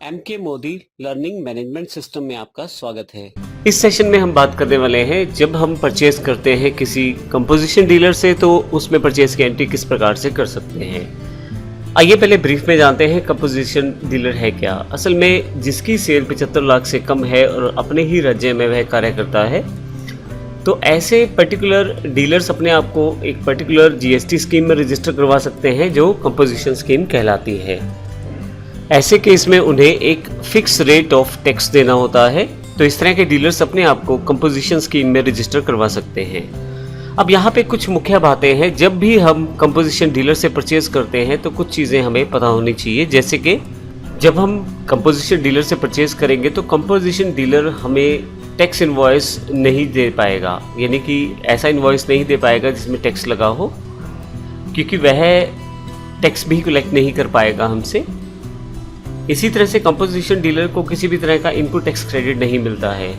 MK Modi learning management system में आपका स्वागत है। इस सेशन में हम बात करने वाले हैं जब हम परचेज करते हैं किसी कंपोजिशन डीलर से तो उसमें परचेज की एंट्री किस प्रकार से कर सकते हैं। आइए पहले ब्रीफ में जानते हैं कंपोजिशन डीलर है क्या। असल में जिसकी सेल 75 लाख से कम है और अपने ही राज्य में वह कार्य करता है तो ऐसे पर्टिकुलर डीलर्स अपने आप को एक पर्टिकुलर जीएसटी स्कीम में रजिस्टर करवा सकते हैं जो कंपोजिशन स्कीम कहलाती है। ऐसे केस में उन्हें एक फिक्स रेट ऑफ टैक्स देना होता है, तो इस तरह के डीलर्स अपने आप को कंपोजिशन स्कीम में रजिस्टर करवा सकते हैं। अब यहाँ पे कुछ मुख्य बातें हैं। जब भी हम कंपोजिशन डीलर से परचेज करते हैं तो कुछ चीज़ें हमें पता होनी चाहिए, जैसे कि जब हम कंपोजिशन डीलर से परचेज करेंगे तो कंपोजिशन डीलर हमें टैक्स इनवॉइस नहीं दे पाएगा, यानी कि ऐसा इनवॉइस नहीं दे पाएगा जिसमें टैक्स लगा हो, क्योंकि वह टैक्स भी कलेक्ट नहीं कर पाएगा हमसे। इसी तरह से कंपोजिशन डीलर को किसी भी तरह का इनपुट टैक्स क्रेडिट नहीं मिलता है।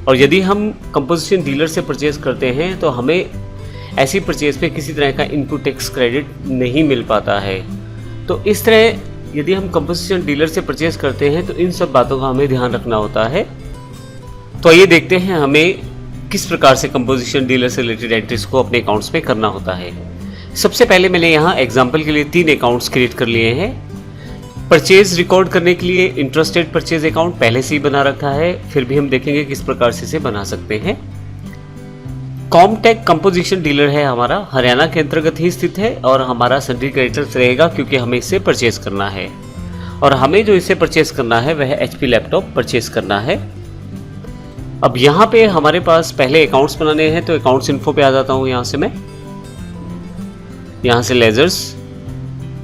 और यदि हम कंपोजिशन डीलर से परचेज करते हैं तो हमें ऐसी परचेज पे किसी तरह का इनपुट टैक्स क्रेडिट नहीं मिल पाता है। तो इस तरह यदि हम कंपोजिशन डीलर से परचेज करते हैं तो इन सब बातों का हमें ध्यान रखना होता है। तो आइए देखते हैं हमें किस प्रकार से कंपोजिशन डीलर से रिलेटेड एंट्रीज को अपने अकाउंट्स में करना होता है। सबसे पहले मैंने यहाँ एग्जाम्पल के लिए 3 अकाउंट्स क्रिएट कर लिए हैं। परचेज रिकॉर्ड करने के लिए इंटरेस्टेड परचेज अकाउंट पहले से ही बना रखा है, फिर भी हम देखेंगे किस प्रकार से इसे बना सकते हैं। कॉमटेक कंपोजिशन डीलर है हमारा, हरियाणा के अंतर्गत ही स्थित है और हमारा सन्ड्री क्रेडिटर्स रहेगा क्योंकि हमें इसे परचेज करना है। और हमें जो इसे परचेज करना है वह HP लैपटॉप परचेज करना है। अब यहाँ पे हमारे पास पहले अकाउंट्स बनाने हैं, तो अकाउंट्स इन्फो पे आ जाता हूँ। यहाँ से मैं यहाँ से लेजर्स,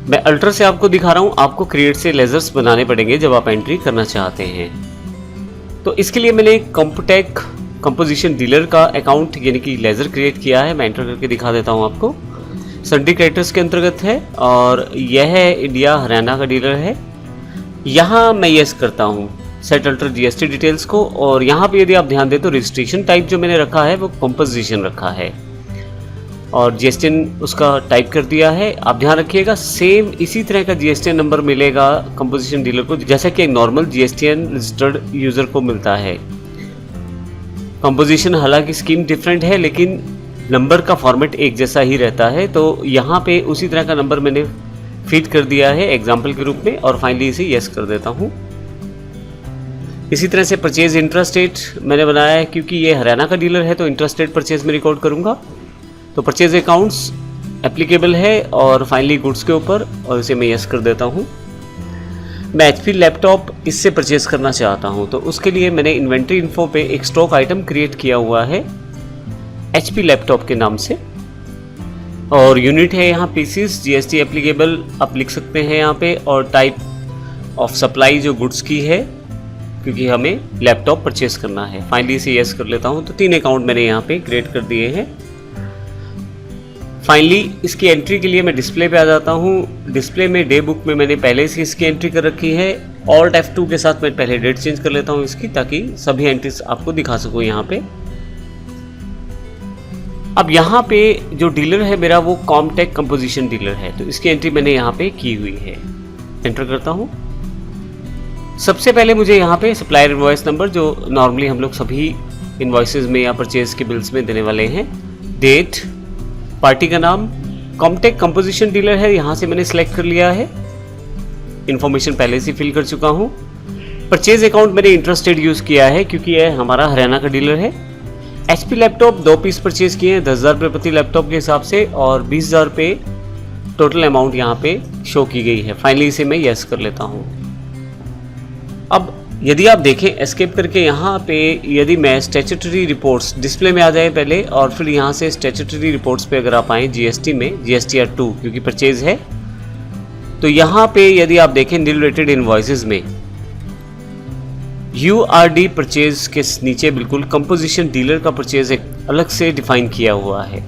मैं अल्टर से आपको दिखा रहा हूँ, आपको क्रिएट से लेजर्स बनाने पड़ेंगे जब आप एंट्री करना चाहते हैं। तो इसके लिए मैंने कॉमटेक कंपोजिशन डीलर का अकाउंट यानी कि लेजर क्रिएट किया है। मैं एंटर करके दिखा देता हूँ आपको। सन्ड्री क्रेडिटर्स के अंतर्गत है और यह इंडिया हरियाणा का डीलर है। यहाँ मैं यस करता हूँ सेट अल्टर जीएसटी डिटेल्स को, और यहाँ पे यदि आप ध्यान दें तो रजिस्ट्रेशन टाइप जो मैंने रखा है वो कंपोजिशन रखा है और जीएसटीएन उसका टाइप कर दिया है। आप ध्यान रखिएगा सेम इसी तरह का जीएसटीएन नंबर मिलेगा कंपोजिशन डीलर को जैसा कि एक नॉर्मल जीएसटीएन रजिस्टर्ड यूजर को मिलता है। कंपोजिशन हालांकि स्कीम डिफरेंट है लेकिन नंबर का फॉर्मेट एक जैसा ही रहता है, तो यहाँ पे उसी तरह का नंबर मैंने फीड कर दिया है एग्जाम्पल के रूप में और फाइनली इसे यस कर देता हूँ। इसी तरह से परचेज इंटरेस्ट रेट मैंने बनाया है, क्योंकि ये हरियाणा का डीलर है तो इंटरेस्ट रेट परचेज में रिकॉर्ड करूँगा। तो परचेज अकाउंट्स एप्लीकेबल है और फाइनली गुड्स के ऊपर, और इसे मैं यस कर देता हूँ। मैं HP लैपटॉप इससे परचेज करना चाहता हूँ, तो उसके लिए मैंने इन्वेंट्री इन्फो पे एक स्टॉक आइटम क्रिएट किया हुआ है HP लैपटॉप के नाम से, और यूनिट है यहाँ पीसीस, GST एप्लीकेबल आप लिख सकते हैं यहाँ पे, और टाइप ऑफ सप्लाई जो गुड्स की है क्योंकि हमें लैपटॉप परचेज करना है। फाइनली इसे यस कर लेता हूँ। तो 3 अकाउंट मैंने यहाँ पे क्रिएट कर दिए हैं। फाइनली इसकी एंट्री के लिए मैं डिस्प्ले पे आ जाता हूँ। डिस्प्ले में डे बुक में मैंने पहले से इसकी एंट्री कर रखी है। Alt F2 के साथ मैं पहले डेट चेंज कर लेता हूँ इसकी, ताकि सभी एंट्रीज आपको दिखा सकूँ यहाँ पे। अब यहाँ पे जो डीलर है मेरा वो कॉमटेक कंपोजिशन डीलर है, तो इसकी एंट्री मैंने यहाँ पे की हुई है। एंटर करता हूँ। सबसे पहले मुझे यहाँ पे सप्लायर इनवॉइस नंबर जो नॉर्मली हम लोग सभी इनवॉइसेज में या परचेज के बिल्स में देने वाले हैं, डेट, पार्टी का नाम, कॉमटेक कंपोजिशन डीलर है, यहाँ से मैंने सेलेक्ट कर लिया है। इन्फॉर्मेशन पहले से फिल कर चुका हूँ। परचेज अकाउंट मैंने इंटरेस्टेड यूज़ किया है क्योंकि यह हमारा हरियाणा का डीलर है। HP लैपटॉप 2 पीस परचेज किए हैं 10,000 रुपये प्रति लैपटॉप के हिसाब से, और 20,000 रुपये टोटल अमाउंट यहाँ पे शो की गई है। फाइनली इसे मैं यस कर लेता हूँ। अब यदि आप देखें एस्केप करके यहाँ पे, यदि मैं स्टैट्यूटरी रिपोर्ट्स डिस्प्ले में आ जाए पहले और फिर यहाँ से स्टैट्यूटरी रिपोर्ट्स पे अगर आप आएँ GST में GSTR 2 क्योंकि परचेज है, तो यहाँ पे यदि आप देखें नील रेटेड इनवॉइसेज में URD परचेज के नीचे बिल्कुल कंपोजिशन डीलर का परचेज एक अलग से डिफाइन किया हुआ है।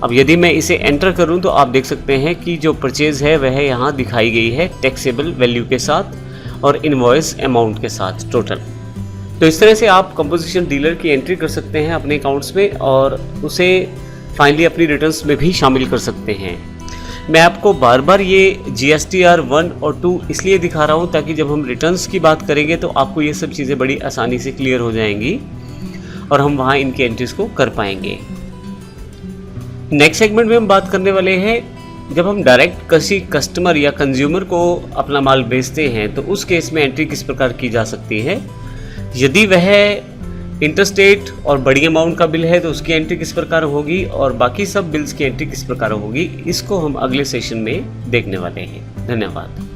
अब यदि मैं इसे एंटर करूँ तो आप देख सकते हैं कि जो परचेज है वह यहाँ दिखाई गई है टैक्सेबल वैल्यू के साथ और इनवॉइस अमाउंट के साथ टोटल। तो इस तरह से आप कंपोजिशन डीलर की एंट्री कर सकते हैं अपने अकाउंट्स में और उसे फाइनली अपनी रिटर्न्स में भी शामिल कर सकते हैं। मैं आपको बार बार ये GSTR 1 और 2 इसलिए दिखा रहा हूँ ताकि जब हम रिटर्न्स की बात करेंगे तो आपको ये सब चीज़ें बड़ी आसानी से क्लियर हो जाएंगी और हम वहाँ इनकी एंट्रीज को कर पाएंगे। नेक्स्ट सेगमेंट में हम बात करने वाले हैं जब हम डायरेक्ट किसी कस्टमर या कंज्यूमर को अपना माल बेचते हैं तो उस केस में एंट्री किस प्रकार की जा सकती है। यदि वह इंटरस्टेट और बड़ी अमाउंट का बिल है तो उसकी एंट्री किस प्रकार होगी और बाकी सब बिल्स की एंट्री किस प्रकार होगी, इसको हम अगले सेशन में देखने वाले हैं। धन्यवाद।